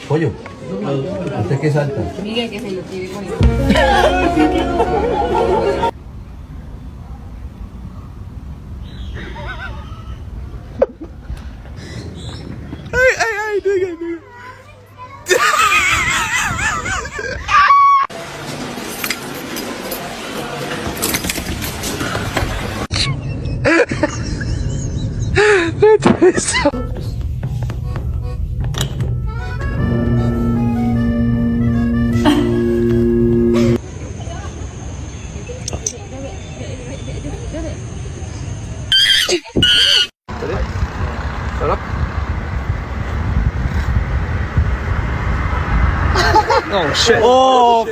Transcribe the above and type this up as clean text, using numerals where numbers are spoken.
Pollo. ¿Usted qué salta? Miguel, que se lo tiene con Sarap. Oh shit. Oh.